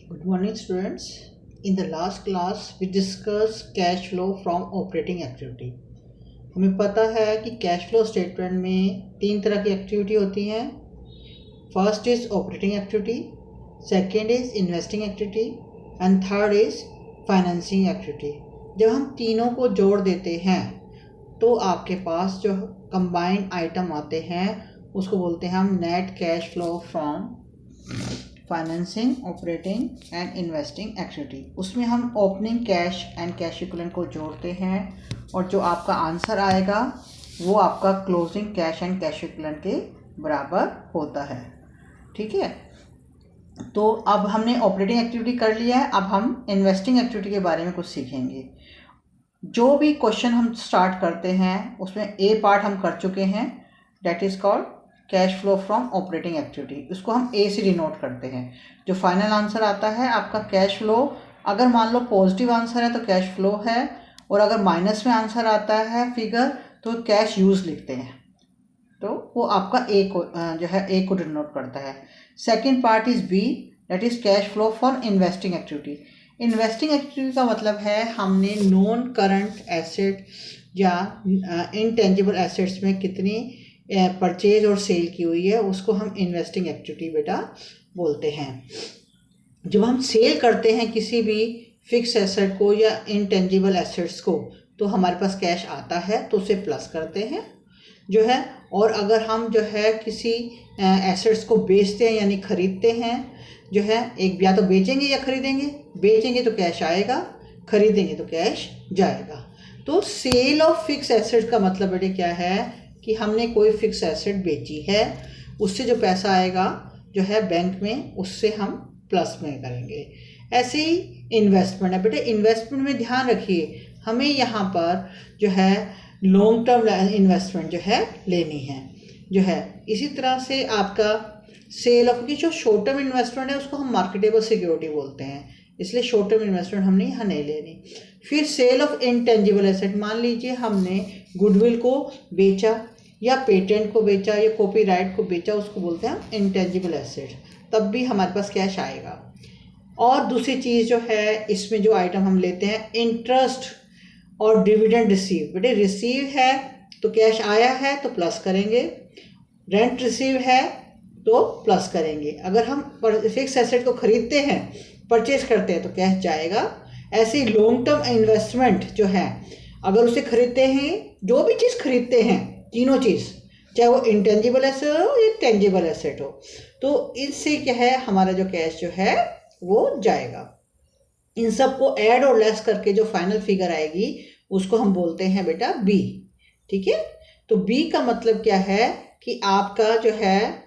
Good morning, students. In the last class, we discussed cash flow from operating activity. हमें पता है कि cash flow statement में तीन तरह की एक्टिविटी होती हैं. First is operating activity, second is investing activity and third is financing activity. जब हम तीनों को जोड़ देते हैं तो आपके पास जो कंबाइंड आइटम आते हैं उसको बोलते हैं हम net cash flow from financing, operating and investing activity. उसमें हम opening cash and cash equivalent को जोड़ते हैं और जो आपका आंसर आएगा वो आपका closing cash and cash equivalent के बराबर होता है. ठीक है, तो अब हमने ऑपरेटिंग एक्टिविटी कर लिया है. अब हम इन्वेस्टिंग एक्टिविटी के बारे में कुछ सीखेंगे. जो भी क्वेश्चन हम स्टार्ट करते हैं उसमें ए पार्ट हम कर चुके हैं, that is called cash flow from operating activity. उसको हम ए से डिनोट करते हैं. जो फाइनल आंसर आता है आपका कैश फ्लो, अगर मान लो पॉजिटिव आंसर है तो कैश फ्लो है, और अगर माइनस में आंसर आता है फिगर तो कैश यूज लिखते हैं. तो वो आपका ए को जो है ए को डिनोट करता है. Second part is B, that is cash flow for investing activity. Investing activity का मतलब है हमने नॉन करंट एसेट या इनटेंजिबल एसेट्स में कितनी परचेज और सेल की हुई है उसको हम इन्वेस्टिंग एक्टिविटी बेटा बोलते हैं. जब हम सेल करते हैं किसी भी फिक्स एसेट को या इनटेंजिबल एसेट्स को तो हमारे पास कैश आता है तो उसे प्लस करते हैं जो है. और अगर हम जो है किसी एसेट्स को बेचते हैं यानी खरीदते हैं जो है, एक या तो बेचेंगे या खरीदेंगे. बेचेंगे तो कैश आएगा, खरीदेंगे तो कैश जाएगा. तो सेल ऑफ फिक्स एसेट का मतलब बेटे क्या है कि हमने कोई फिक्स एसेट बेची है, उससे जो पैसा आएगा जो है बैंक में उससे हम प्लस में करेंगे. ऐसे ही इन्वेस्टमेंट है बेटे. इन्वेस्टमेंट में ध्यान रखिए हमें यहाँ पर जो है लॉन्ग टर्म इन्वेस्टमेंट जो है लेनी है जो है. इसी तरह से आपका सेल ऑफ की जो शॉर्ट टर्म इन्वेस्टमेंट है उसको हम मार्केटेबल सिक्योरिटी बोलते हैं, इसलिए शॉर्ट टर्म इन्वेस्टमेंट हमने यहाँ नहीं लेनी. फिर सेल ऑफ इनटेंजिबल एसेट, मान लीजिए हमने गुडविल को बेचा या पेटेंट को बेचा या कॉपीराइट को बेचा, उसको बोलते हैं हम इनटेंजिबल एसेट. तब भी हमारे पास कैश आएगा. और दूसरी चीज़ जो है इसमें जो आइटम हम लेते हैं इंटरेस्ट और डिविडेंड रिसीव. बेटे रिसीव है तो कैश आया है तो प्लस करेंगे, रेंट रिसीव है तो प्लस करेंगे. अगर हम फिक्स एसेट को खरीदते हैं, परचेज करते हैं तो कैश जाएगा. ऐसे ही लॉन्ग टर्म इन्वेस्टमेंट जो है अगर उसे खरीदते हैं, जो भी चीज़ खरीदते हैं तीनों चीज़, चाहे वो इंटेंजिबल एसेट हो या टेंजिबल एसेट हो, तो इससे क्या है हमारा जो कैश जो है वो जाएगा. इन सब को ऐड और लेस करके जो फाइनल फिगर आएगी उसको हम बोलते हैं बेटा बी. ठीक है, तो बी का मतलब क्या है कि आपका जो है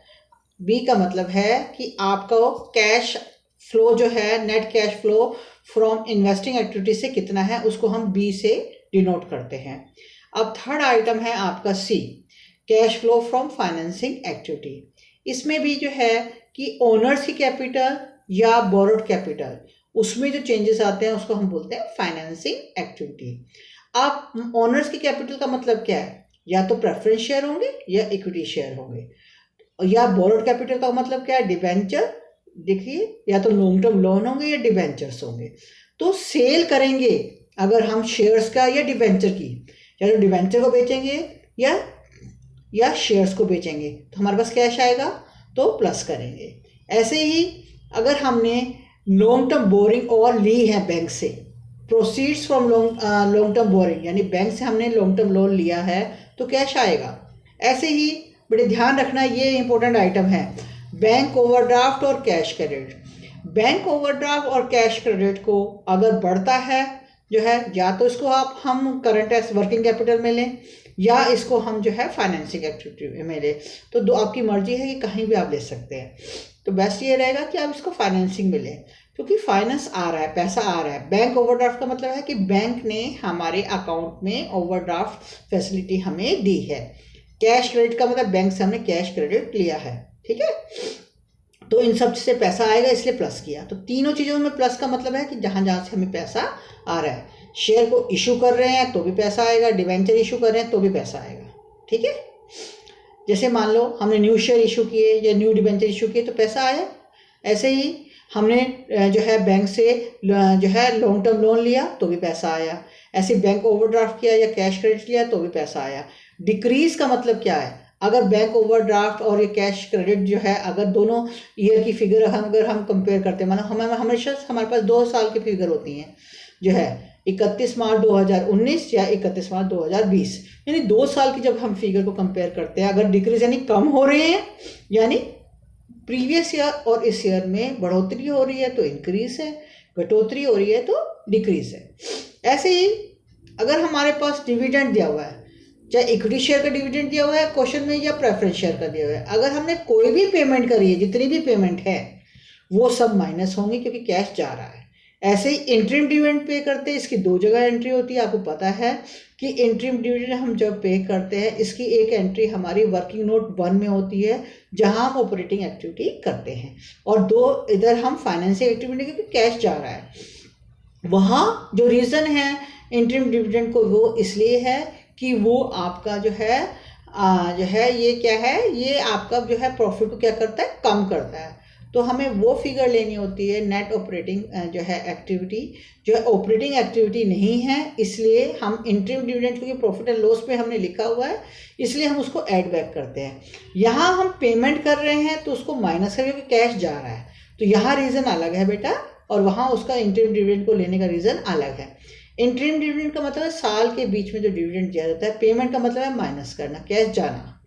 बी का मतलब है कि आपका कैश फ्लो जो है net cash flow from investing activity से कितना है उसको हम बी से डिनोट करते हैं. अब थर्ड आइटम है आपका C, cash flow from financing activity. इसमें भी जो है कि ओनर्स की कैपिटल या बोरोड कैपिटल उसमें जो चेंजेस आते हैं उसको हम बोलते हैं फाइनेंसिंग एक्टिविटी. अब ओनर्स की कैपिटल का मतलब क्या है, या तो प्रेफरेंस शेयर होंगे या इक्विटी शेयर होंगे. या बोरोड कैपिटल का मतलब क्या है, डिबेंचर. देखिए या तो लॉन्ग टर्म लोन होंगे या डिबेंचर्स होंगे. तो सेल करेंगे अगर हम शेयर्स का या डिबेंचर की, या तो डिबेंचर को बेचेंगे या शेयर्स को बेचेंगे तो हमारे पास कैश आएगा तो प्लस करेंगे. ऐसे ही अगर हमने लॉन्ग टर्म बोरिंग और ली है बैंक से, proceeds from long term borrowing यानी बैंक से हमने लॉन्ग टर्म लोन लिया है तो कैश आएगा. ऐसे ही बड़े ध्यान रखना ये इंपॉर्टेंट आइटम है, बैंक ओवरड्राफ्ट और कैश क्रेडिट. बैंक ओवरड्राफ्ट और कैश क्रेडिट को अगर बढ़ता है जो है, या तो इसको हम करंट एस वर्किंग कैपिटल में लें या इसको हम जो है फाइनेंसिंग एक्टिविटी में लें. तो दो आपकी मर्जी है कि कहीं भी आप ले सकते हैं. तो बेस्ट ये रहेगा कि आप इसको फाइनेंसिंग में लें क्योंकि फाइनेंस आ रहा है, पैसा आ रहा है. बैंक ओवरड्राफ्ट का मतलब है कि बैंक ने हमारे अकाउंट में ओवरड्राफ्ट फैसिलिटी हमें दी है. कैश क्रेडिट का मतलब बैंक से हमने कैश क्रेडिट लिया है. ठीक है, तो इन सब से पैसा आएगा इसलिए प्लस किया. तो तीनों चीज़ों में प्लस का मतलब है कि जहाँ जहाँ से हमें पैसा आ रहा है. शेयर को इशू कर रहे हैं तो भी पैसा आएगा, डिवेंचर इशू कर रहे हैं तो भी पैसा आएगा. ठीक है, जैसे मान लो हमने न्यू शेयर इशू किए या न्यू डिवेंचर इशू किए तो पैसा आया. ऐसे ही हमने जो है बैंक से जो है लॉन्ग टर्म लोन लिया तो भी पैसा आया, ऐसे बैंक ओवरड्राफ्ट किया या कैश क्रेडिट लिया तो भी पैसा आया। डिक्रीज का मतलब क्या है, अगर बैंक ओवरड्राफ्ट और ये कैश क्रेडिट जो है अगर दोनों ईयर की फिगर अगर हम कंपेयर करते हैं, मतलब हमें हमेशा हमारे पास 2 साल की फिगर होती हैं जो है 31 मार्च 2019 या 31 मार्च 2020, यानी 2 साल की जब हम फिगर को कंपेयर करते हैं, अगर डिक्रीज यानी कम हो रहे हैं यानी प्रीवियस ईयर और इस ईयर में बढ़ोतरी हो रही है तो इंक्रीज है, घटोतरी हो रही है तो डिक्रीज है। ऐसे ही अगर हमारे पास डिविडेंड दिया हुआ है, चाहे इक्विटी शेयर का डिविडेंड दिया हुआ है क्वेश्चन में या प्रेफरेंस शेयर का दिया हुआ है, अगर हमने कोई भी पेमेंट करी है, जितनी भी पेमेंट है वो सब माइनस होंगी क्योंकि कैश जा रहा है। ऐसे ही इंटरिम डिविडेंड पे करते हैं, इसकी 2 जगह एंट्री होती है। आपको पता है कि इंटरिम डिविडेंड हम जब पे करते हैं इसकी एक एंट्री हमारी वर्किंग नोट 1 में होती है जहां हम ऑपरेटिंग एक्टिविटी करते हैं, और 2 इधर हम फाइनेंसिंग एक्टिविटी क्योंकि कैश जा रहा है। वहाँ जो रीज़न है इंटरिम डिविडेंड को वो इसलिए है कि वो आपका जो है ये क्या है, ये आपका जो है प्रॉफिट को क्या करता है, कम करता है। तो हमें वो फिगर लेनी होती है नेट ऑपरेटिंग जो है एक्टिविटी, जो है ऑपरेटिंग एक्टिविटी नहीं है, इसलिए हम इंटरिम डिविडेंड क्योंकि प्रॉफिट एंड लॉस पे हमने लिखा हुआ है इसलिए हम उसको ऐड बैक करते हैं। यहाँ हम पेमेंट कर रहे हैं तो उसको माइनस करें क्योंकि कैश जा रहा है, तो यहाँ रीज़न अलग है बेटा, और वहाँ उसका इंटरिम डिविडेंड को लेने का रीज़न अलग है। इंटरिम डिविडेंड का मतलब है साल के बीच में जो डिविडेंड दिया जाता है, पेमेंट का मतलब है माइनस करना, कैश जाना।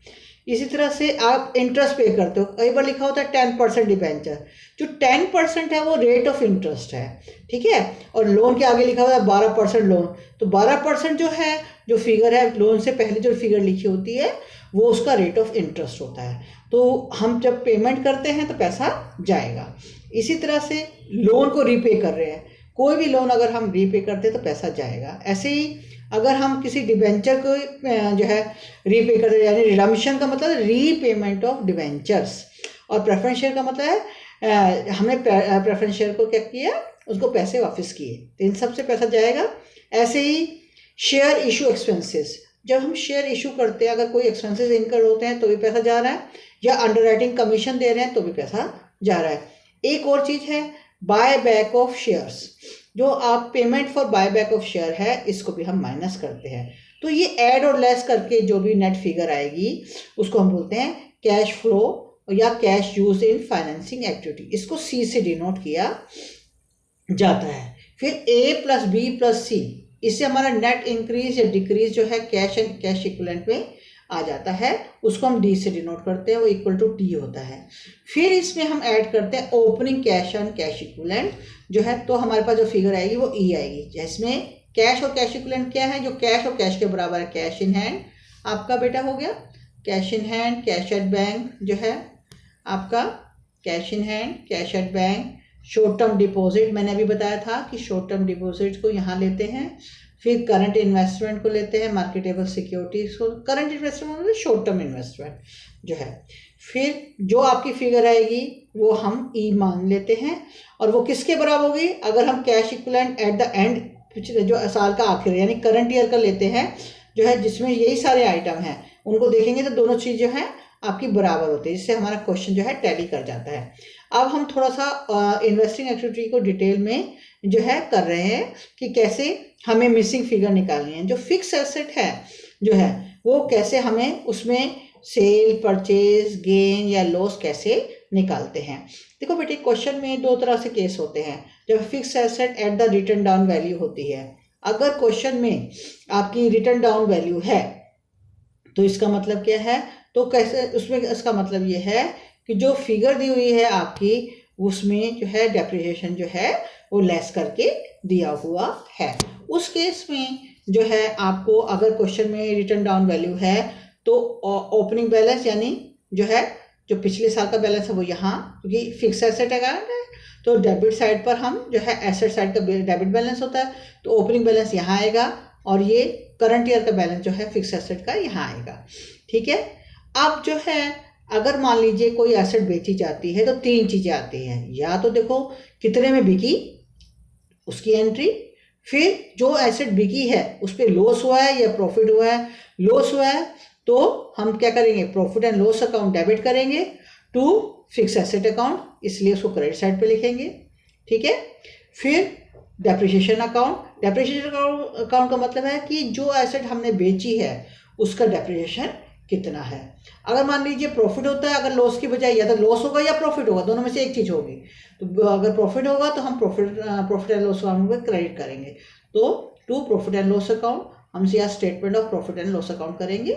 इसी तरह से आप इंटरेस्ट पे करते हो, कई बार लिखा होता है 10% डिबेंचर, जो 10% है वो रेट ऑफ इंटरेस्ट है, ठीक है, और लोन के आगे लिखा हुआ है 12% लोन, तो 12% जो है जो फिगर है लोन से पहले जो फिगर लिखी होती है वो उसका रेट ऑफ इंटरेस्ट होता है। तो हम जब पेमेंट करते हैं तो पैसा जाएगा। इसी तरह से लोन को रीपे कर रहे हैं, कोई भी लोन अगर हम रीपे करते हैं तो पैसा जाएगा। ऐसे ही अगर हम किसी डिबेंचर को जो है रीपे करते हैं, यानी रिडम्पशन का मतलब रीपेमेंट ऑफ डिबेंचर्स, और प्रेफरेंस शेयर का मतलब है हमने प्रेफरेंस शेयर को क्या किया, उसको पैसे वापस किए, तो इन सब से पैसा जाएगा। ऐसे ही शेयर इशू एक्सपेंसेस, जब हम शेयर इशू करते हैं अगर कोई एक्सपेंसेस इनकर होते हैं तो भी पैसा जा रहा है, या अंडरराइटिंग कमीशन दे रहे हैं तो भी पैसा जा रहा है। एक और चीज़ है बाय बैक ऑफ शेयर्स, जो आप payment for buy back of share है इसको भी हम माइनस करते हैं। तो ये ऐड और लेस करके जो भी नेट फिगर आएगी उसको हम बोलते हैं कैश फ्लो या cash use in financing activity, इसको सी से डिनोट किया जाता है। फिर ए प्लस बी प्लस सी, इससे हमारा नेट इंक्रीज या डिक्रीज जो है कैश एंड कैश इक्विवेलेंट में आ जाता है, उसको हम डी से डिनोट करते हैं, वो इक्वल टू टी होता है। फिर इसमें हम ऐड करते हैं opening cash and cash equivalent जो है, तो हमारे पास जो फिगर आएगी वो ई आएगी, जिसमें कैश और कैश इक्विवेलेंट क्या है, जो कैश और कैश के बराबर है कैश इन हैंड, आपका बेटा हो गया cash in hand, cash at bank जो है आपका cash in hand, cash at bank. Short term deposit मैंने अभी बताया था कि शॉर्ट टर्म डिपॉजिट को यहाँ लेते हैं, फिर करंट इन्वेस्टमेंट को लेते हैं, मार्केटेबल सिक्योरिटीज को, करंट इन्वेस्टमेंट मतलब शॉर्ट टर्म इन्वेस्टमेंट जो है। फिर जो आपकी फिगर आएगी वो हम ई मान लेते हैं, और वो किसके बराबर होगी, अगर हम cash equivalent at the end पिछले जो साल का आखिर यानी करंट ईयर का लेते हैं जो है, जिसमें यही सारे आइटम हैं उनको देखेंगे तो दोनों चीज़ जो है आपकी बराबर होती है, जिससे हमारा क्वेश्चन जो है टैली कर जाता है। अब हम थोड़ा सा इन्वेस्टिंग एक्टिविटी को डिटेल में जो है कर रहे हैं कि कैसे हमें मिसिंग फिगर निकालनी है। जो फिक्स एसेट है जो है वो कैसे हमें उसमें सेल परचेज गेन या लॉस कैसे निकालते हैं। देखो बेटे क्वेश्चन में 2 तरह से केस होते हैं, जब fix asset at the return down value होती है, अगर क्वेश्चन में आपकी रिटर्न डाउन वैल्यू है तो इसका मतलब क्या है, तो कैसे उसमें इसका मतलब ये है कि जो फिगर दी हुई है आपकी उसमें जो है डेप्रिसिएशन जो है वो लेस करके दिया हुआ है। उस केस में जो है आपको अगर क्वेश्चन में रिटर्न डाउन वैल्यू है तो ओपनिंग बैलेंस यानी जो है जो पिछले साल का बैलेंस है वो यहाँ, क्योंकि फिक्स एसेट अकाउंट है तो डेबिट साइड पर हम जो है एसेट साइड का डेबिट बैलेंस होता है, तो ओपनिंग बैलेंस यहाँ आएगा और ये करंट ईयर का बैलेंस जो है फिक्स एसेट का यहाँ आएगा। ठीक है, अब जो है अगर मान लीजिए कोई एसेट बेची जाती है तो 3 चीज़ें आती हैं, या तो देखो कितने में बिकी उसकी एंट्री, फिर जो एसेट बिकी है उस पर लॉस हुआ है या प्रॉफिट हुआ है, लॉस हुआ है तो हम क्या करेंगे profit and loss account debit करेंगे टू फिक्स एसेट अकाउंट, इसलिए उसको क्रेडिट साइड पे लिखेंगे। ठीक है, फिर डेप्रिसिएशन अकाउंट। डेप्रिसिएशन अकाउंट का मतलब है कि जो एसेट हमने बेची है उसका डेप्रिसिएशन कितना है। अगर मान लीजिए प्रॉफिट होता है, अगर लॉस की बजाय या तो लॉस होगा या प्रॉफिट होगा, दोनों में से एक चीज़ होगी। तो अगर प्रॉफिट होगा तो हम प्रॉफिट एंड लॉस अकाउंट में क्रेडिट करेंगे। तो to profit and loss account हम यहाँ statement of profit and loss account करेंगे।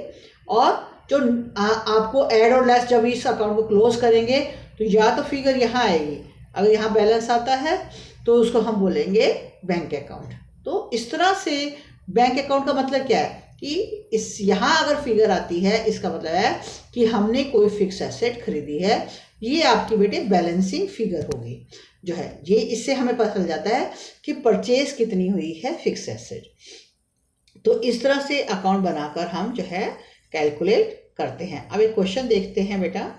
और जो आपको ऐड और लेस जब इस अकाउंट को क्लोज करेंगे तो या तो फिगर यहाँ आएगी, अगर यहाँ बैलेंस आता है तो उसको हम बोलेंगे बैंक अकाउंट। तो इस तरह से बैंक अकाउंट का मतलब क्या है कि इस यहाँ अगर फिगर आती है इसका मतलब है कि हमने कोई फिक्स एसेट खरीदी है। ये आपकी बेटे बैलेंसिंग फिगर होगी जो है, ये इससे हमें पता चल जाता है कि परचेज कितनी हुई है फिक्स एसेट। तो इस तरह से अकाउंट बनाकर हम जो है कैलकुलेट करते हैं। अब एक क्वेश्चन देखते हैं बेटा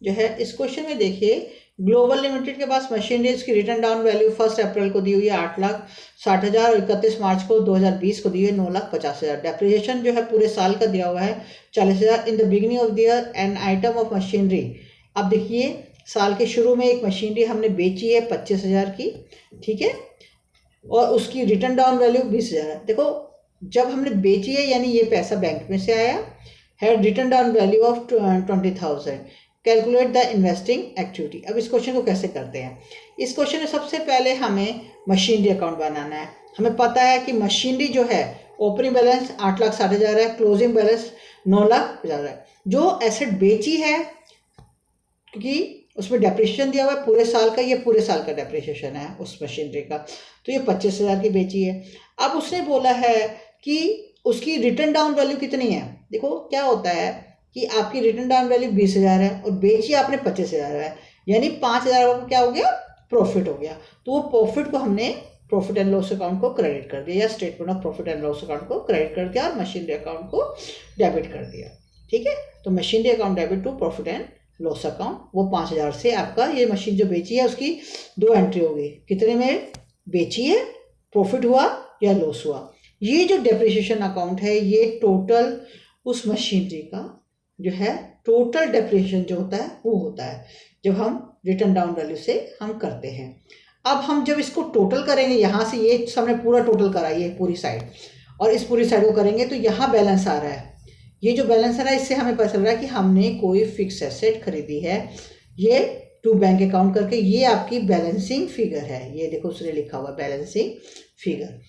जो है, इस क्वेश्चन में देखिए ग्लोबल लिमिटेड के पास मशीनरीज की रिटर्न डाउन वैल्यू 1 अप्रैल को दी हुई है 8,60,000 और 31 मार्च को 2020 को दी हुई है 9,50,000। डेप्रिसिएशन जो है पूरे साल का दिया हुआ है 40,000 in the beginning of the year an item of machinery. अब देखिए साल के शुरू में एक मशीनरी हमने बेची है 25,000 की, ठीक है, और उसकी रिटर्न डाउन वैल्यू 20,000 है। देखो जब हमने बेची है यानी ये पैसा बैंक में से आया है, return down value of 20,000। Calculate the investing activity. अब इस क्वेश्चन को कैसे करते हैं? इस क्वेश्चन में सबसे पहले हमें मशीनरी अकाउंट बनाना है। हमें पता है कि मशीनरी जो है ओपनिंग बैलेंस 8,60,000 है, क्लोजिंग बैलेंस 9,50,000 है। जो एसेट बेची है क्योंकि उसमें डेप्रिसिएशन दिया हुआ है पूरे साल का, ये पूरे साल का डेप्रिसिएशन है उस मशीनरी का, तो ये 25,000 की बेची है। अब उसने बोला है कि उसकी रिटर्न डाउन वैल्यू कितनी है। देखो क्या होता है कि आपकी रिटर्न डाउन वैल्यू 20,000 है और बेची आपने 25,000 है, यानी 5,000 का क्या हो गया, प्रॉफिट हो गया। तो वो प्रॉफिट को हमने प्रॉफिट एंड लॉस अकाउंट को क्रेडिट कर दिया या statement of profit and loss account को क्रेडिट कर दिया और मशीनरी अकाउंट को डेबिट कर दिया। ठीक है, तो machinery account debit to profit and loss account. वो 5,000 से आपका ये मशीन जो बेची है उसकी 2 एंट्री होगी, कितने में बेची है, प्रॉफिट हुआ या लॉस हुआ। ये जो डेप्रिसिएशन अकाउंट है ये टोटल उस मशीनरी का जो है टोटल डेप्रिसिएशन जो होता है वो होता है जब हम रिटर्न डाउन वैल्यू से हम करते हैं। अब हम जब इसको टोटल करेंगे, यहाँ से ये हमने पूरा टोटल करा ये पूरी साइड और इस पूरी साइड को करेंगे तो यहाँ बैलेंस आ रहा है। ये जो बैलेंस आ रहा है इससे हमें पता चल रहा है कि हमने कोई फिक्स एसेट खरीदी है। ये टू बैंक अकाउंट करके ये आपकी बैलेंसिंग फिगर है। ये देखो उसने लिखा हुआ बैलेंसिंग फिगर।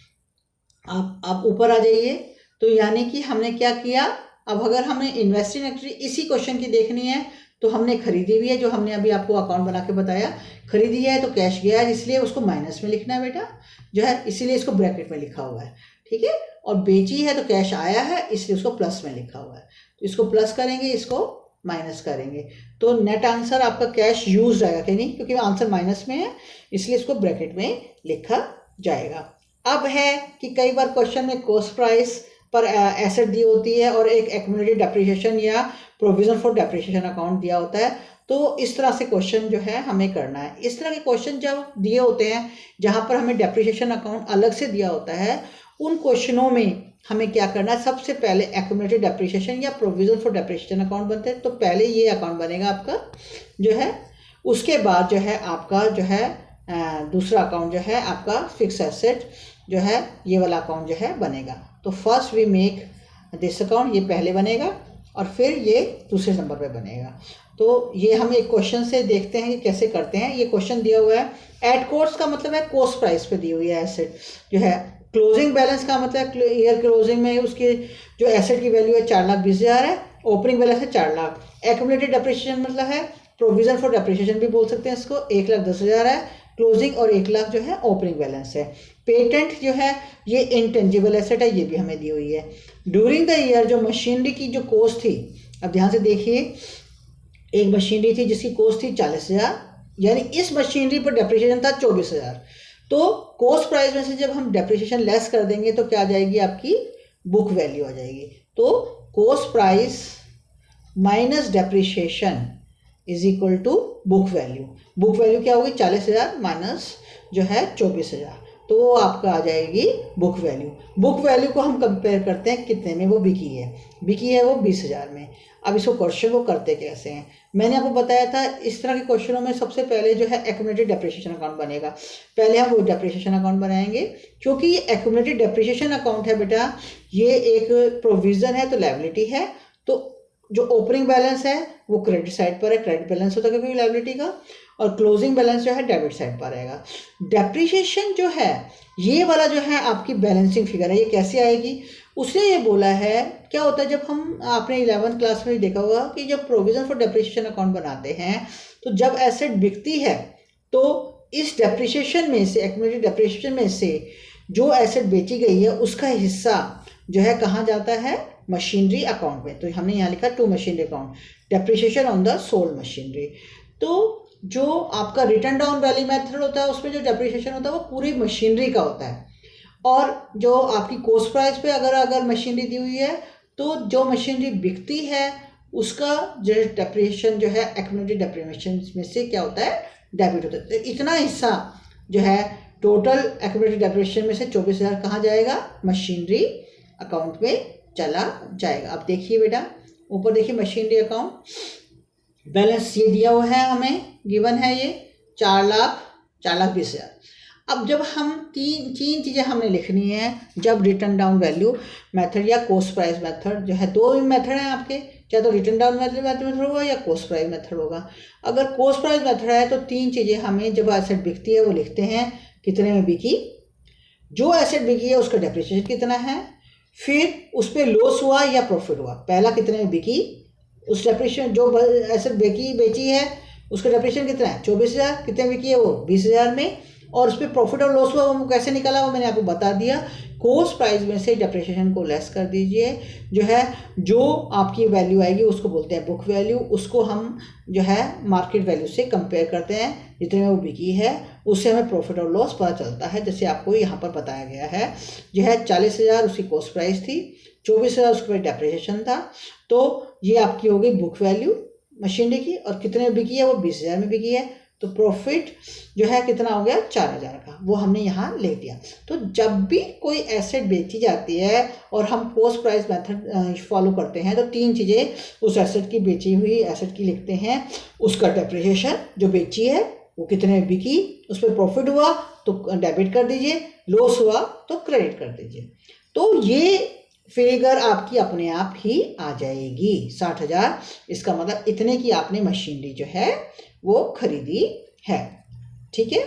आप ऊपर आ जाइए। तो यानी कि हमने क्या किया, अब अगर हमें इन्वेस्टिंग एक्टिविटी इसी क्वेश्चन की देखनी है तो हमने खरीदी भी है, जो हमने अभी आपको अकाउंट बना के बताया, खरीदी है तो कैश गया है इसलिए उसको माइनस में लिखना है बेटा जो है, इसीलिए इसको ब्रैकेट में लिखा हुआ है। ठीक है, और बेची है तो कैश आया है इसलिए उसको प्लस में लिखा हुआ है। तो इसको प्लस करेंगे, इसको माइनस करेंगे तो नेट आंसर आपका कैश यूज आएगा कि नहीं, क्योंकि आंसर माइनस में है इसलिए इसको ब्रैकेट में लिखा जाएगा। अब है कि कई बार क्वेश्चन में कॉस्ट प्राइस पर एसेट दी होती है और एक एक्यूमुलेटेड डेप्रिसिएशन या प्रोविजन फॉर डेप्रिसिएशन अकाउंट दिया होता है। तो इस तरह से क्वेश्चन जो है हमें करना है। इस तरह के क्वेश्चन जब दिए होते हैं जहाँ पर हमें डेप्रिसिएशन अकाउंट अलग से दिया होता है, उन क्वेश्चनों में हमें क्या करना है, सबसे पहले एक्यूमुलेटेड डेप्रिसिएशन या प्रोविजन फॉर डेप्रिसिएशन अकाउंट बनते हैं। तो पहले ये अकाउंट बनेगा आपका जो है, उसके बाद जो है आपका जो है दूसरा अकाउंट जो है आपका फिक्स एसेट जो है ये वाला अकाउंट जो है बनेगा। तो first we make this account, ये पहले बनेगा और फिर ये दूसरे नंबर पे बनेगा। तो ये हम एक क्वेश्चन से देखते हैं कि कैसे करते हैं। ये क्वेश्चन दिया हुआ है एट कोर्स का मतलब है कॉस्ट प्राइस पे दी हुई है एसेट जो है। क्लोजिंग बैलेंस का मतलब ईयर क्लोजिंग में उसकी जो एसेट की वैल्यू है 4,20,000 है, ओपनिंग बैलेंस है 4 लाख। एक्यूमुलेटेड डेप्रिसिएशन मतलब है प्रोविजन फॉर डेप्रिसिएशन भी बोल सकते हैं इसको, 1,10,000 है क्लोजिंग और 1 लाख जो है ओपनिंग बैलेंस है। पेटेंट जो है ये इंटेंजिबल एसेट है, ये भी हमें दी हुई है। ड्यूरिंग द ईयर जो मशीनरी की जो कॉस्ट थी, अब ध्यान से देखिए, एक मशीनरी थी जिसकी कॉस्ट थी 40,000, यानी इस मशीनरी पर डेप्रिसिएशन था 24,000। तो कॉस्ट प्राइस में से जब हम डेप्रिसिएशन लेस कर देंगे तो क्या आ जाएगी, आपकी बुक वैल्यू आ जाएगी। तो cost price minus depreciation is equal to book value. Book value क्या होगी, 40,000 माइनस जो है 24,000। तो वो आपका आ जाएगी बुक वैल्यू। बुक वैल्यू को हम कंपेयर करते हैं कितने में, वो बिकी है वो 20,000 में। अब इसको क्वेश्चन को करते कैसे हैं, मैंने आपको बताया था इस तरह के क्वेश्चनों में सबसे पहले जो है एक्यूमुलेटेड डेप्रिसिएशन अकाउंट बनेगा। पहले हम वो डेप्रिसिएशन अकाउंट बनाएंगे, क्योंकि ये एक्यूमुलेटेड डेप्रिसिएशन अकाउंट है बेटा, ये एक प्रोविज़न है तो लायबिलिटी है। तो जो ओपनिंग बैलेंस है वो क्रेडिट साइड पर है, क्रेडिट बैलेंस होता है कभी लायबिलिटी का, और क्लोजिंग बैलेंस जो है डेबिट साइड पर रहेगा। डेप्रिसिएशन जो है ये वाला जो है आपकी बैलेंसिंग फिगर है, ये कैसे आएगी, उसने ये बोला है क्या होता है, जब हम आपने 11th क्लास में देखा होगा कि जब प्रोविजन फॉर डेप्रिसिएशन अकाउंट बनाते हैं तो जब एसेट बिकती है तो इस डेप्रिसिएशन में से, एक्यूमुलेटेड डेप्रिसिएशन में से जो एसेट बेची गई है उसका हिस्सा जो है कहाँ जाता है, मशीनरी अकाउंट में। तो हमने यहाँ लिखा to machinery account, depreciation on the sold machinery. तो जो आपका रिटर्न डाउन वैल्यू मेथड होता है उसमें जो डेप्रिसिएशन होता है वो पूरी मशीनरी का होता है, और जो आपकी कॉस्ट प्राइस पे अगर मशीनरी दी हुई है तो जो मशीनरी बिकती है उसका जो डेप्रिसिएशन जो है एक्यूमुलेटेड डेप्रिसिएशन में से क्या होता है, डेबिट होता है। तो इतना हिस्सा जो है टोटल एक्यूमुलेटेड डेप्रिसिएशन में से 24,000 कहाँ जाएगा, मशीनरी अकाउंट में चला जाएगा। अब देखिए बेटा ऊपर देखिए मशीनरी अकाउंट बैलेंस ये दिया हुआ है, हमें गिवन है ये 4,20,000। अब जब हम तीन चीज़ें हमने लिखनी है, जब रिटर्न डाउन वैल्यू मेथड या कॉस्ट प्राइस मेथड जो है, दो मेथड हैं आपके, चाहे तो रिटर्न डाउन मेथड होगा या कॉस्ट प्राइस मेथड होगा। अगर कॉस्ट प्राइस मेथड है तो तीन चीज़ें हमें जब एसेट बिकती है वो लिखते हैं, कितने में बिकी, जो एसेट बिकी है उसका डेप्रिसिएशन कितना है, फिर उस पर लॉस हुआ या प्रॉफिट हुआ, पहला कितने में बिकी, उस डेप्रिसिएशन जो एसेट बेची है उसका डेप्रिसिएशन कितना है 24,000, कितने में बिकी है वो 20,000 में, और उस पर प्रॉफिट और लॉस हुआ वो कैसे निकला वो मैंने आपको बता दिया। कॉस्ट प्राइस में से डेप्रिसिएशन को लेस कर दीजिए, जो है जो आपकी वैल्यू आएगी उसको बोलते हैं बुक वैल्यू, उसको हम जो है मार्केट वैल्यू से कंपेयर करते हैं, जितने में वो बिकी है उससे हमें प्रॉफिट और लॉस पता चलता है। जैसे आपको यहाँ पर बताया गया है जो है 40,000 उसकी कॉस्ट प्राइस थी, 24,000 उसके बाद डेप्रिसिएशन था, तो ये आपकी हो गई बुक वैल्यू मशीनरी की, और कितने में बिकी है वो 20,000 में बिकी है, तो प्रॉफिट जो है कितना हो गया 4,000 का, वो हमने यहाँ लिख दिया। तो जब भी कोई एसेट बेची जाती है और हम कॉस्ट प्राइस मेथड फॉलो करते हैं तो तीन चीज़ें उस एसेट की, बेची हुई एसेट की लिखते हैं, उसका डेप्रिसिएशन जो बेची है वो कितने में बिकी, उस पर प्रॉफिट हुआ तो डेबिट कर दीजिए, लॉस हुआ तो क्रेडिट कर दीजिए। तो ये फिगर आपकी अपने आप ही आ जाएगी 60,000, इसका मतलब इतने की आपने मशीनरी जो है वो खरीदी है। ठीक है,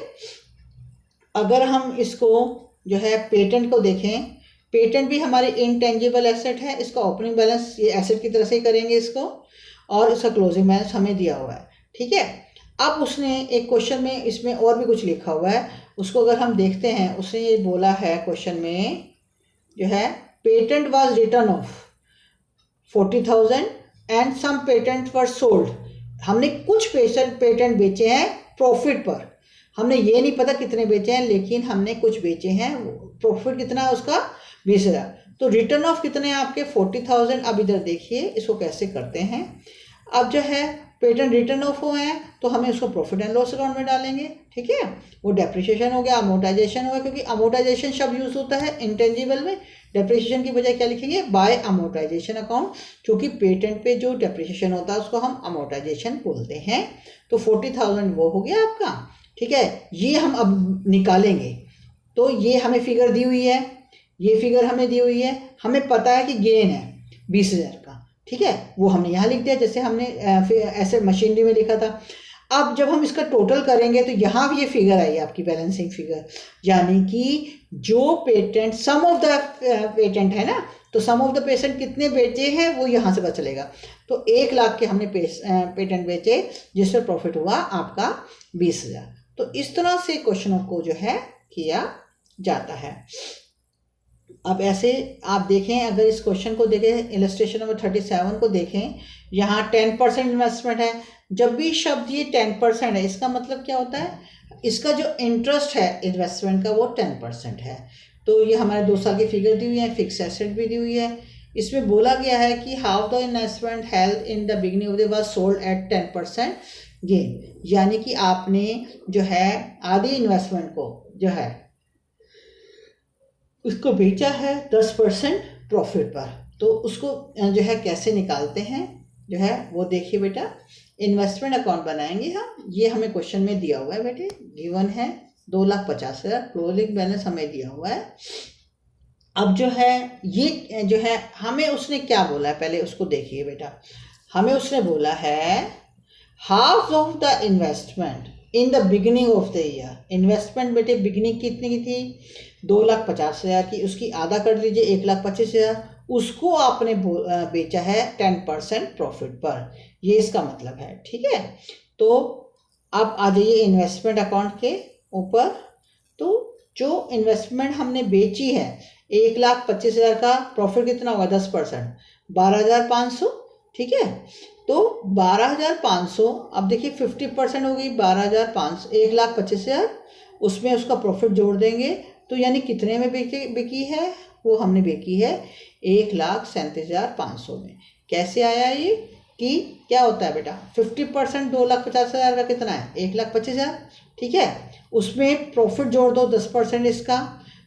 अगर हम इसको जो है पेटेंट को देखें, पेटेंट भी हमारे इंटेंजिबल एसेट है, इसका ओपनिंग बैलेंस ये एसेट की तरह से ही करेंगे इसको, और इसका क्लोजिंग बैलेंस हमें दिया हुआ है। ठीक है, अब उसने एक क्वेश्चन में इसमें और भी कुछ लिखा हुआ है, उसको अगर हम देखते हैं, उसने ये बोला है क्वेश्चन में जो है patent was written off 40,000 and some patent were sold. हमने कुछ पेटेंट बेचे हैं प्रॉफिट पर, हमने ये नहीं पता कितने बेचे हैं, लेकिन हमने कुछ बेचे हैं, प्रॉफिट कितना है उसका 20,000, तो रिटर्न ऑफ कितने हैं आपके 40,000। अब इधर देखिए इसको कैसे करते हैं, अब जो है पेटेंट रिटर्न ऑफ हुए हैं तो हमें उसको प्रॉफिट एंड लॉस अकाउंट में डालेंगे। ठीक है, वो डेप्रिसिएशन हो गया, अमोर्टाइजेशन हो गया, क्योंकि अमोर्टाइजेशन शब्द यूज होता है इंटेंजिबल में, डेप्रिसिएशन की बजाय क्या लिखेंगे, बाय अमोर्टाइजेशन अकाउंट, क्योंकि पेटेंट पे जो डेप्रिसिएशन होता है उसको हम अमोर्टाइजेशन बोलते हैं। तो 40,000 वो हो गया आपका। ठीक है, ये हम अब निकालेंगे, तो ये हमें फिगर दी हुई है, ये फिगर हमें दी हुई है, हमें पता है कि गेन है 20,000 का। ठीक है, वो हमने यहाँ लिख दिया जैसे हमने ऐसे मशीनरी में लिखा था। अब जब हम इसका टोटल करेंगे तो यहाँ भी ये फिगर आई आपकी बैलेंसिंग फिगर, यानी कि जो patent some of the patent है ना, तो सम ऑफ द पेटेंट कितने बेचे हैं वो यहाँ से पता चलेगा। तो 1 लाख के हमने पेटेंट बेचे जिस पर प्रॉफिट हुआ आपका 20,000। तो इस तरह से क्वेश्चनों को जो है किया जाता है। अब ऐसे आप देखें, अगर इस क्वेश्चन को देखें, इलस्ट्रेशन नंबर 37 को देखें, यहाँ 10% इन्वेस्टमेंट है। जब भी शब्द ये 10% है, इसका मतलब क्या होता है, इसका जो इंटरेस्ट है इन्वेस्टमेंट का वो 10% है। तो ये हमारे 2 साल की फिगर दी हुई है, फिक्स एसेट भी दी हुई है। इसमें बोला गया है कि how the investment held in the beginning of the was sold at 10% gain, यानी कि आपने जो है आधी इन्वेस्टमेंट को जो है उसको बेचा है 10% प्रॉफिट पर। तो उसको जो है कैसे निकालते हैं जो है वो देखिए बेटा। इन्वेस्टमेंट अकाउंट बनाएंगे हम, ये हमें क्वेश्चन में दिया हुआ है बेटे, गिवन है 2,50,000, क्लोजिंग बैलेंस हमें दिया हुआ है। अब जो है ये जो है हमें उसने क्या बोला है पहले उसको देखिए बेटा। हमें उसने बोला है half of the investment in the beginning of the year. Investment बेटे बिगिनिंग कितनी की थी 2,50,000 की, उसकी आधा कर लीजिए 1,25,000, उसको आपने बेचा है 10% प्रॉफिट पर, ये इसका मतलब है। ठीक है, तो अब आ जाइए इन्वेस्टमेंट अकाउंट के ऊपर। तो जो इन्वेस्टमेंट हमने बेची है 1,25,000 का प्रॉफिट कितना हुआ 10%, 12,500। ठीक है, तो 12,500, अब देखिए 50% हो गई 12,500, 1,25,000, उसमें उसका प्रॉफिट जोड़ देंगे तो यानी कितने में बिकी है, वो हमने बेची है 1,37,500 में। कैसे आया ये कि क्या होता है बेटा 50% 2,50,000 का कितना है 1,25,000। ठीक है, उसमें प्रॉफिट जोड़ दो 10% इसका,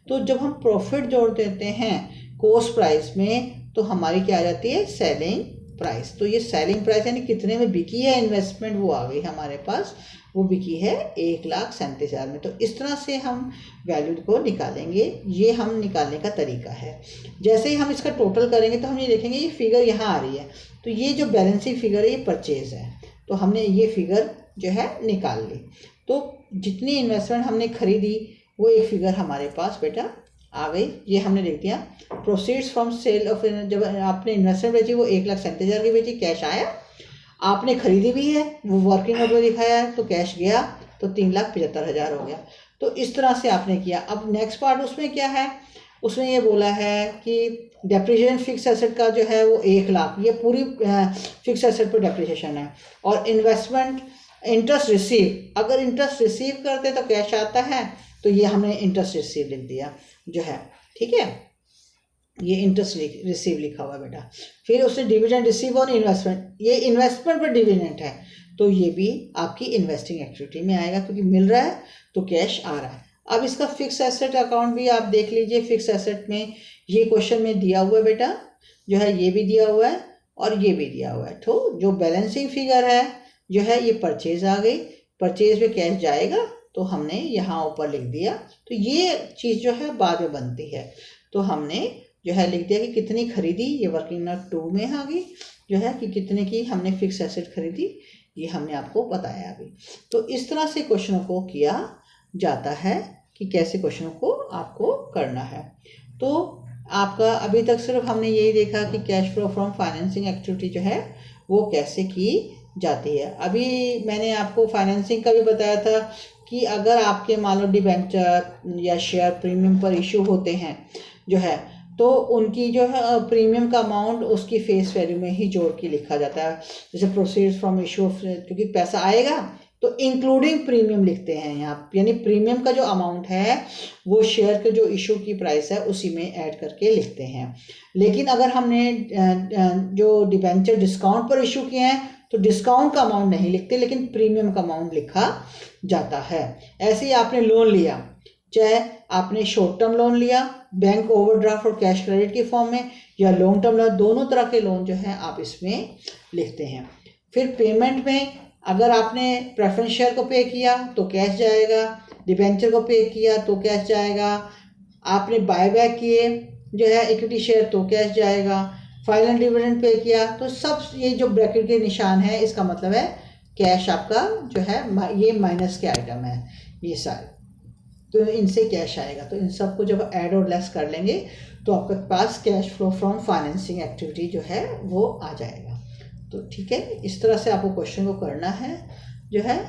तो जब हम प्रॉफिट जोड़ देते हैं कॉस्ट प्राइस में तो हमारी क्या आ जाती है सेलिंग प्राइस। तो ये सेलिंग प्राइस यानी कितने में बिकी है इन्वेस्टमेंट वो आ गई हमारे पास, वो बिकी है 1,37,000 में। तो इस तरह से हम वैल्यू को निकालेंगे, ये हम निकालने का तरीका है। जैसे ही हम इसका टोटल करेंगे तो हम ये देखेंगे ये फिगर यहाँ आ रही है, तो ये जो बैलेंसिंग फिगर है ये परचेज है, तो हमने ये फिगर जो है निकाल ली। तो जितनी इन्वेस्टमेंट हमने खरीदी वो एक फिगर हमारे पास बेटा आ गई, ये हमने लिख दिया। प्रोसीड्स फ्रॉम सेल ऑफ, जब आपने इन्वेस्टमेंट बेची वो 1,37,000 की बेची, कैश आया, आपने खरीदी भी है वो वर्किंग नोट में दिखाया है तो कैश गया, तो 3,75,000 हो गया। तो इस तरह से आपने किया। अब नेक्स्ट पार्ट उसमें क्या है, उसमें ये बोला है कि डेप्रिसिएशन फिक्स एसेट का जो है वो 1,00,000, ये पूरी फिक्स एसेट पर डेप्रिसिएशन है। और इन्वेस्टमेंट इंटरेस्ट रिसीव, अगर इंटरेस्ट रिसीव करते तो कैश आता है, तो ये हमने इंटरेस्ट रिसीव लिख दिया जो है। ठीक है, ये इंटरेस्ट रिसीव लिखा हुआ बेटा। फिर उसने डिविडेंड रिसीव ऑन इन्वेस्टमेंट, ये इन्वेस्टमेंट पर डिविडेंड है, तो ये भी आपकी इन्वेस्टिंग एक्टिविटी में आएगा क्योंकि मिल रहा है तो कैश आ रहा है। अब इसका फिक्स एसेट अकाउंट भी आप देख लीजिए। फिक्स एसेट में ये क्वेश्चन में दिया हुआ है बेटा जो है, ये भी दिया हुआ है और ये भी दिया हुआ है। तो जो बैलेंसिंग फिगर है जो है ये परचेज आ गई, परचेज में कैश जाएगा तो हमने यहाँ ऊपर लिख दिया। तो ये चीज़ जो है बाद में बनती है, तो हमने जो है लिख दिया कि कितनी खरीदी, ये वर्किंग नोट 2 में आ गई जो है कि कितने की हमने फिक्स एसेट खरीदी, ये हमने आपको बताया अभी। तो इस तरह से क्वेश्चनों को किया जाता है कि कैसे क्वेश्चनों को आपको करना है। तो आपका अभी तक सिर्फ हमने यही देखा कि cash flow from financing activity जो है वो कैसे की जाती है। अभी मैंने आपको फाइनेंसिंग का भी बताया था कि अगर आपके मान लो डिबेंचर या शेयर प्रीमियम पर इशू होते हैं जो है, तो उनकी जो है प्रीमियम का अमाउंट उसकी फेस वैल्यू में ही जोड़ के लिखा जाता है। जैसे प्रोसीड्स फ्रॉम इशू ऑफ, क्योंकि पैसा आएगा तो इंक्लूडिंग प्रीमियम लिखते हैं यहाँ, यानी प्रीमियम का जो अमाउंट है वो शेयर के जो इशू की प्राइस है उसी में ऐड करके लिखते हैं। लेकिन अगर हमने जो डिबेंचर डिस्काउंट पर इशू किए हैं तो डिस्काउंट का अमाउंट नहीं लिखते, लेकिन प्रीमियम का अमाउंट लिखा जाता है। ऐसे ही आपने लोन लिया, चाहे आपने शॉर्ट टर्म लोन लिया बैंक ओवरड्राफ्ट और कैश क्रेडिट के फॉर्म में, या लॉन्ग टर्म लोन, दोनों तरह के लोन जो हैं आप इसमें लिखते हैं। फिर पेमेंट में अगर आपने प्रेफरेंस शेयर को पे किया तो कैश जाएगा, डिबेंचर को पे किया तो कैश जाएगा, आपने बायबैक किए जो है इक्विटी शेयर तो कैश जाएगा, फाइनल डिविडेंड पे किया तो सब, ये जो ब्रैकेट के निशान है इसका मतलब है कैश आपका जो है ये माइनस के आइटम है ये सारे, तो इनसे कैश आएगा। तो इन सबको जब ऐड और लेस कर लेंगे तो आपके पास cash flow from financing activity जो है वो आ जाएगा। तो ठीक है, इस तरह से आपको क्वेश्चन को करना है जो है।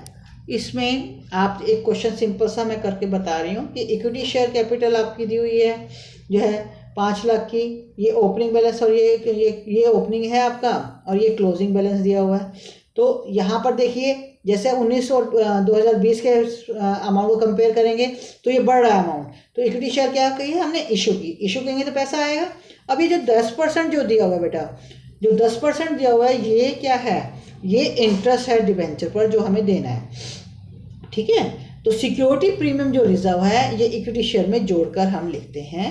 इसमें आप एक क्वेश्चन सिंपल सा मैं करके बता रही हूँ कि इक्विटी शेयर कैपिटल आपकी दी हुई है जो है 5 लाख की, ये ओपनिंग बैलेंस और ये ओपनिंग है आपका और ये क्लोजिंग बैलेंस दिया हुआ है। तो यहाँ पर देखिए जैसे 19 और 2020 के अमाउंट को कंपेयर करेंगे तो ये बढ़ रहा है अमाउंट। तो इक्विटी शेयर क्या कही है हमने, इशू की, इशू करेंगे तो पैसा आएगा। अभी जो 10% जो दिया हुआ है बेटा, जो 10% दिया हुआ है ये क्या है, ये इंटरेस्ट है डिबेंचर पर जो हमें देना है। ठीक है, तो सिक्योरिटी प्रीमियम जो रिजर्व है ये इक्विटी शेयर में जोड़कर हम लिखते हैं।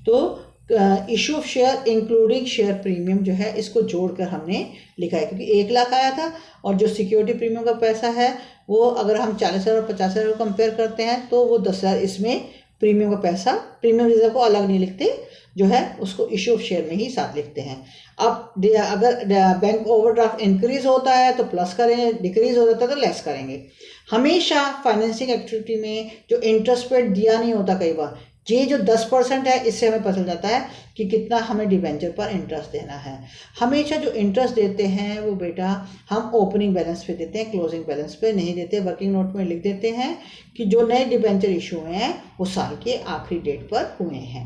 तो issue of share including share premium जो है इसको जोड़कर हमने लिखा है, क्योंकि 1 लाख आया था और जो सिक्योरिटी प्रीमियम का पैसा है वो अगर हम 40,000 और 50,000 को कंपेयर करते हैं तो वो 10,000 इसमें प्रीमियम का पैसा, प्रीमियम रिजर्व को अलग नहीं लिखते, जो है उसको इशू ऑफ शेयर में ही साथ लिखते हैं। अब अगर बैंक ओवरड्राफ्ट इंक्रीज होता है तो प्लस करेंगे, डिक्रीज हो जाता है तो लेस करेंगे। हमेशा फाइनेंसिंग एक्टिविटी में जो इंटरेस्ट पेड दिया नहीं होता, कई बार ये जो 10% है इससे हमें पता चल जाता है कि कितना हमें डिबेंचर पर इंटरेस्ट देना है। हमेशा जो इंटरेस्ट देते हैं वो बेटा हम ओपनिंग बैलेंस पे देते हैं, क्लोजिंग बैलेंस पे नहीं देते। वर्किंग नोट में लिख देते हैं कि जो नए डिबेंचर इशू हुए हैं वो साल के आखिरी डेट पर हुए हैं।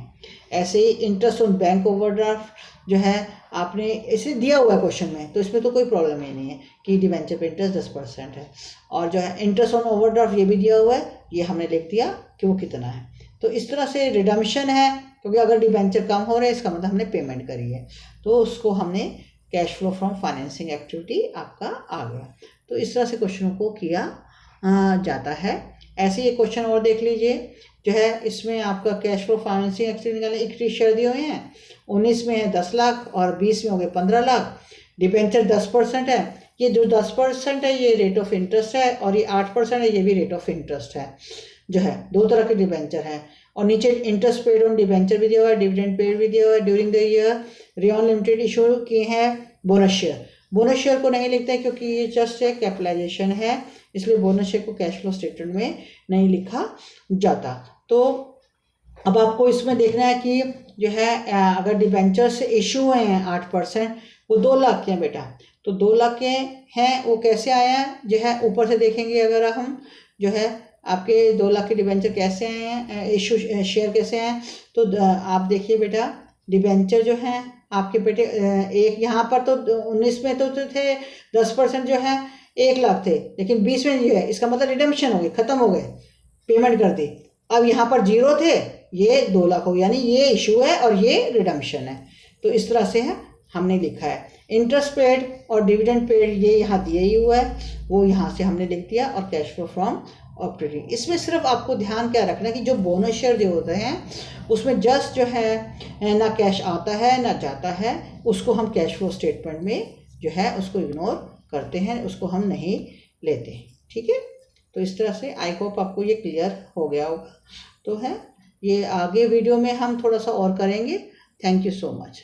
ऐसे ही इंटरेस्ट ऑन बैंक ओवरड्राफ्ट जो है आपने इसे दिया हुआ है क्वेश्चन में, तो इसमें तो कोई प्रॉब्लम ही नहीं है कि डिबेंचर पे इंटरेस्ट 10% है। और जो है इंटरेस्ट ऑन ओवरड्राफ्ट ये भी दिया हुआ है, ये हमने लिख दिया कि वो कितना है। तो इस तरह से रिडम्पशन है, क्योंकि अगर डिबेंचर कम हो रहे हैं इसका मतलब हमने पेमेंट करी है, तो उसको हमने cash flow from financing activity आपका आ गया। तो इस तरह से क्वेश्चनों को किया जाता है। ऐसे ही एक क्वेश्चन और देख लीजिए जो है, इसमें आपका कैश फ्लो फाइनेंसिंग एक्टिविटी निकालने इक्विटी शेयर दिए हुए हैं। 19 में है 10 लाख और 20 में हो गए 15 लाख। डिबेंचर 10% है, ये जो 10% है ये रेट ऑफ इंटरेस्ट है और ये 8% है, ये भी रेट ऑफ इंटरेस्ट है। जो है 2 तरह के डिबेंचर हैं। और नीचे इंटरेस्ट पेड ऑन डिबेंचर भी दिया हुआ है, डिविडेंड पेड भी दिया हुआ है। During the year rayon limited issue किए हैं बोनस शेयर। बोनस शेयर को नहीं लिखते हैं क्योंकि ये जस्ट एक कैपिटलाइजेशन है, इसलिए बोनस शेयर को कैश फ्लो स्टेटमेंट में नहीं लिखा जाता। तो अब आपको इसमें देखना है कि जो है अगर डिबेंचर से इशू हुए हैं 8%, वो 2 लाख के हैं बेटा, तो 2 लाख के हैं वो कैसे आए हैं जो है ऊपर से देखेंगे। अगर हम जो है आपके 2 लाख के डिबेंचर कैसे आए हैं, इशू शेयर कैसे हैं, तो आप देखिए बेटा डिबेंचर जो हैं आपके बेटे एक यहाँ पर तो 19 में तो थे 10% जो है 1 लाख थे, लेकिन 20 में जो है इसका मतलब रिडम्पशन हो गई, ख़त्म हो गए, पेमेंट कर दी। अब यहाँ पर 0 थे, ये 2 लाख हो गया, यानी ये इशू है और ये रिडम्पशन है। तो इस तरह से है हमने लिखा है। इंटरेस्ट पेड और डिविडेंड पेड ये यहाँ दिए ही हुआ है, वो यहाँ से हमने लिख दिया। और कैश फ्लो फ्रॉम ऑपरेटिंग, इसमें सिर्फ आपको ध्यान क्या रखना है कि जो बोनस शेयर जो होते हैं उसमें जस्ट जो है ना कैश आता है ना जाता है, उसको हम कैश फ्लो स्टेटमेंट में जो है उसको इग्नोर करते हैं, उसको हम नहीं लेते। ठीक है, तो इस तरह से आई होप आपको ये क्लियर हो गया होगा। तो है ये आगे वीडियो में हम थोड़ा सा और करेंगे। Thank you so much.